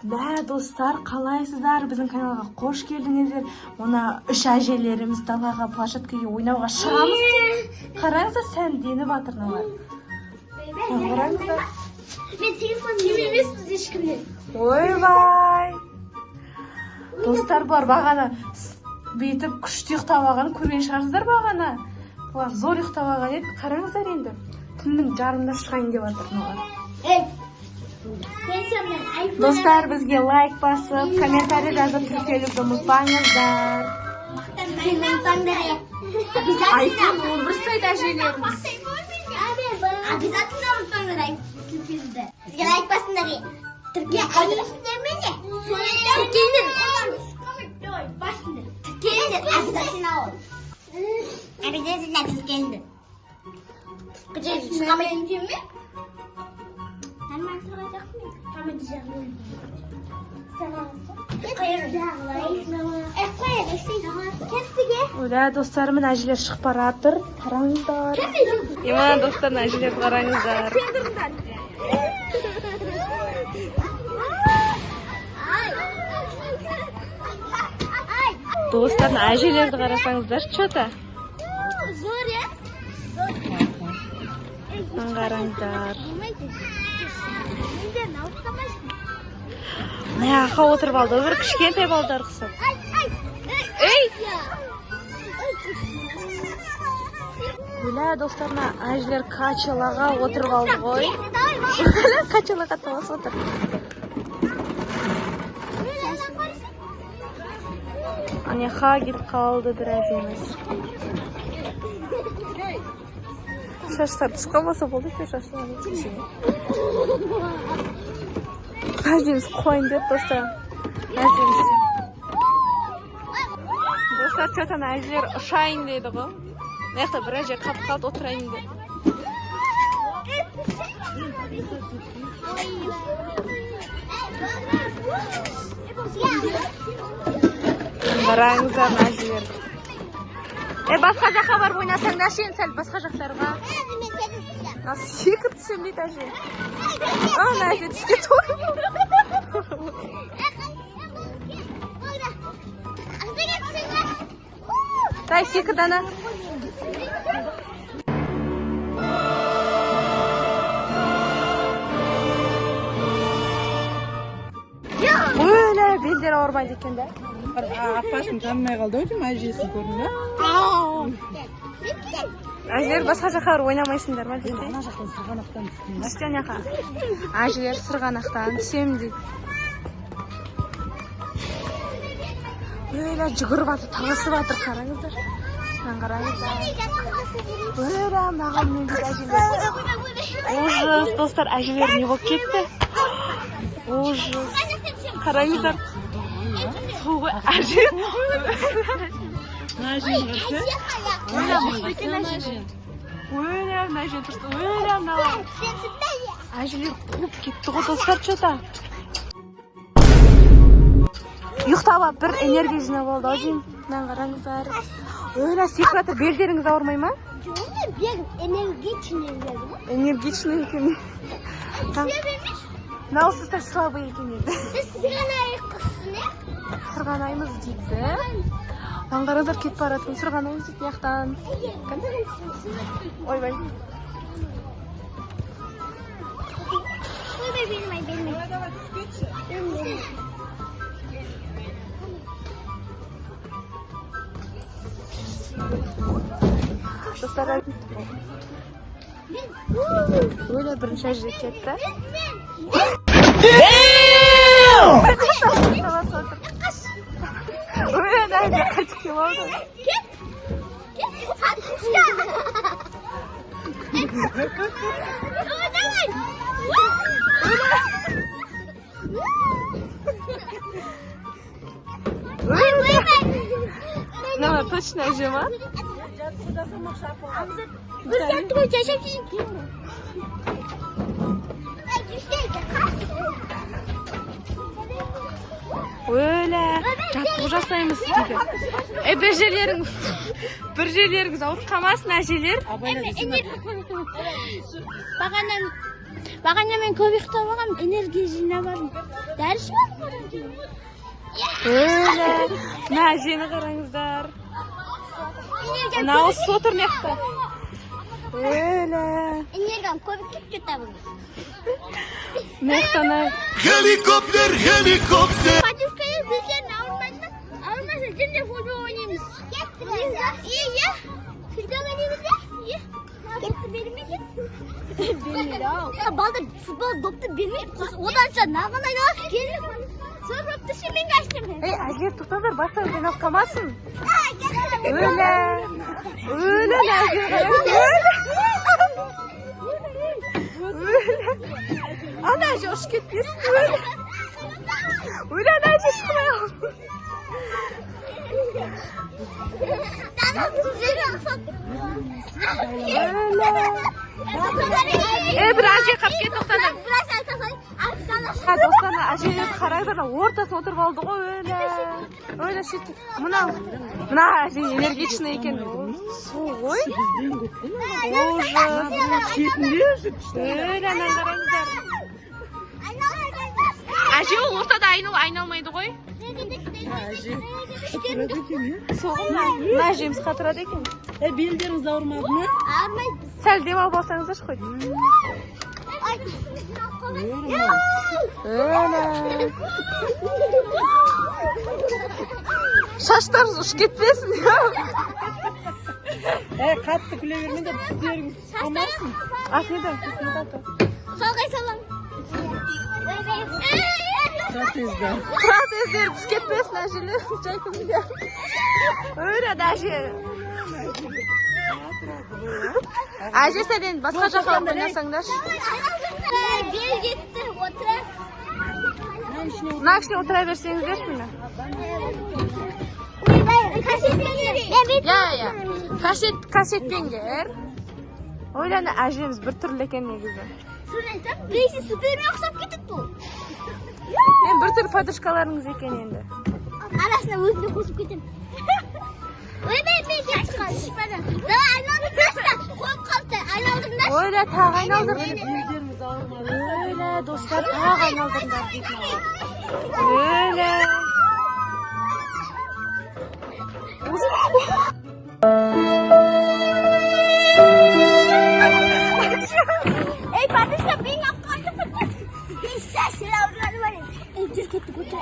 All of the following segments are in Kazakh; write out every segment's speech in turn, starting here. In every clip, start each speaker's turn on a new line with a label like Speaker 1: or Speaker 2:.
Speaker 1: Да, достар, қалайсыздар? Біздің каналға қош келдіңіздер. Мына үш әжелеріміз далаға площадкаға ойнауға шығамыз. Қараңыздар, сәнденіп жатырмыз. Қараңыздар.
Speaker 2: Мен телефонымды емеспіз ешкімнен.
Speaker 1: Ойбай. Достар, бұлар бағана бетіп күшті ұйықтап алған, көрген шығарсыздар бағана. Бұлар зор ұйықтап алған еді. Қараңыздар енді. Түннің жарымында шығайын деп жатыр. Достар, бізге лайк басып, комментарий жазып тіркелуді ұмытпаңыздар. Айфон 11 сайт әжелеріміз.
Speaker 2: Обязательно ұмытпаңыздар. Бізге лайк басыңдар. Тіркеліңдер. Обязательно ол. Обязательно тіркеліңдер. Сұрамайтын кем ме? Нормально сұрайдақ мен. Тамады жағылай.
Speaker 1: Оля, достарымын әжелер шығып баратыр. Қараңыздар. Емана достарын әжелер қараңыздар. Достарын әжелерді қарасаңыздар, чота.
Speaker 2: Зор, я?
Speaker 1: Қараңыздар. Аяққа отырып алды, бір кішкентай балдар құсып. Ей! Оля, достарына әжелер качалаға отырып алды ғой. Качалаға талас отыр. Аяққа кетіп қалды біраз емес. Шаштар түсқамаса болды, шаштар түсіне. Әжеміз қойын деп, достар. Әжеміз. Достар, чөтан әжелер ұшайын дейді ғой. Маяқта бір әже қап-қалт отырайын деп. Қараңыздар әжелер. Басқа жаққа барып ойнасаңдар ше, сәл басқа жақтарға. Секіріп түсем дейді әже. Ана әже түске той. Дай секірді ана. Өлі белдері ауырмайды екен де.
Speaker 3: Апасын танымай қалды ау деймін, әжесін көрдің бе?
Speaker 1: Әжелер басқа жаққа ойнамайсыңдар ма дейді?
Speaker 3: Ана жақтан сырғанақтан түстің бе?
Speaker 1: Түстен яқа. Әжелер сырғанақтан түсем дейді. Өлі жүгіріп атыр, таласып атыр, қараңыздар. Қараңыздар. Өлі маған мен дейді әжелер. Ужас, достар, әжелер не болып кетті? Ужас. Қараңыздар. Суғы әжем.
Speaker 3: Әжем ғырсы?
Speaker 1: Өлем, әжем тұрсы. Өлем, әжелер қуып кетті ғой, достар, чота. Ұйықтап бір энергия жинап алды ау деймін. Мен қараңыздар. Өлі секіратыр, белдеріңіз ауырмай ма?
Speaker 2: Энергичный еді.
Speaker 1: Энергичный екен. Наусыздар слабый екен еді.
Speaker 2: Сырғанайық құсыны?
Speaker 1: Сырғанаймыз дейді. Аңғарыздар кетіп баратын сырғанаймыз дейді яқтан. Ойбай.
Speaker 2: Ойбай, бермей.
Speaker 1: Достар, өлі бірінші әже кетті. Өлі әже қайтып кеп алды. Нама, точно әже ма? Өлі, жаттығу жасаймыз дейді. Bir жерлеріңіз ауырып қалмасын әжелер.
Speaker 2: Бағанан Бағана мен көп ұйықтап алғам, энергия жинап алдым. Дәрі ішіп алдым одан кейін.
Speaker 1: Öyle. Мәжені қараңыздар. Мынау сотыр мекті. Öyle.
Speaker 2: Энергиям көп кетті бүгін.
Speaker 1: Мектана.
Speaker 4: Helikopter, helikopter.
Speaker 2: Батюшкаға бізден ауырмайды. Ауырмаса жерде футбол ойнаймыз. Иә. Футбол ойнаймыз ба? Иә. Допты бермейді. Бермейді. Балда футбол допты бермейді. Оданша нағын айналып келіп. Сол допты мен қаштым.
Speaker 1: Ей, әжер тұқтазар, басар жинап қалмасын. Öyle. Öyle Najin қараңыздар. Öyle. Ana Ajı hoş ketmesin. Öyle. Öyle Najin çıkmaya oldu. Bir Ajı kapı ket toxtadı. Ha dostlarına Ajı'yı қараңыздар, ортасына отырып алды ғой öyle. Öyle шет. Мына Ajı энергичный екен. Су ғой. Öyle анан қараңыздар. Ajı ол ортада айналмайды ғой. Соғым Najimiz қатырады екен.
Speaker 3: Белдеріңіз ауырмады ма?
Speaker 2: Ауырмайды.
Speaker 1: Сәл демалып алсаңыздаршы қой. Öyle. Şaşlarınız uç gitmesin ya.
Speaker 3: Қатты күле бермеңдер, тістеріңіз қалмасын.
Speaker 1: Afiyet.
Speaker 2: Қалғай салам.
Speaker 3: Протездар.
Speaker 1: Protezler uç gitmesin Ajı'lı. Çaykım ya. Öyle de Ajı. Ajı senin başka жаққа oynasanlar.
Speaker 2: Бел кетті, отыра.
Speaker 1: Mına içine otura verseniz mi? Ya. Kaset benger. Öyle Ajı'mız bir türlü eken negizde.
Speaker 2: Birisi süpermen ұқсап кетеді бұл.
Speaker 1: Ben bir tür padışkalarınız eken endi.
Speaker 2: Арасына өзіне қосып кетемін. Ойбай, мен кетіп қалды. Давай айналдым просто. Қойып қалды. Айналдыңдар.
Speaker 1: Öyle tağ ayналдыр.
Speaker 3: Белдеріңіз ауырмады.
Speaker 1: Öyle dostlar tağ ayналдırlar deydim. Öyle.
Speaker 2: Ey padişah beni yaptırdı. Sen avruları var ya. Ey Türkiye'de götür.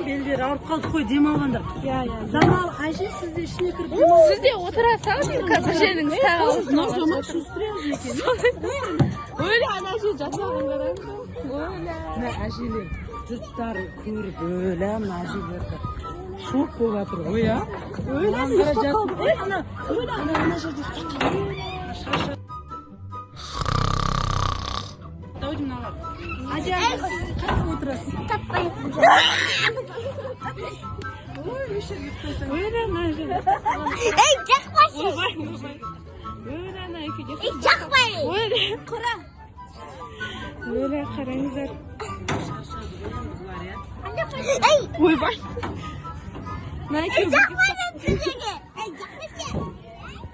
Speaker 3: Белдер ауырып қалды қой, демалғандар.
Speaker 1: Ya.
Speaker 3: Замал, әже сізде ішіне кіріп демалып.
Speaker 1: Siz de oturarsanız қазір жеріңіз тағы
Speaker 3: Нождама шустырıyoruz екен.
Speaker 1: Öyle anacı жатағын қараңыздар. Öyle.
Speaker 3: Мына әжелер жұрттар көріп өлі, мына әжелерді шок болып жатыр ғой, а? Өлі, ана жерде шаша. Даудың аға. Әже, қасып отырасың. Ой, өшір кетпейсің.
Speaker 1: Öyle anacı.
Speaker 2: Ey жақпашы.
Speaker 1: Öyle ana iki
Speaker 2: Ey жақпай.
Speaker 1: Öyle.
Speaker 2: Құра.
Speaker 1: Öyle қараңыздар.
Speaker 2: Ey.
Speaker 1: Ойбай.
Speaker 2: Ey жақпайды сіздерге. Ey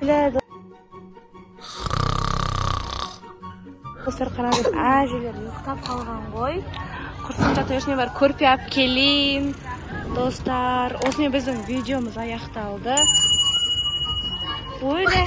Speaker 2: жақпайды.
Speaker 1: Достар қараңыз, әжелер ұйықтап қалған ғой. Құрсын жатып ешіне бар көрпе алып келейін. Достар, осымен біздің видеомыз аяқталды. Öyle.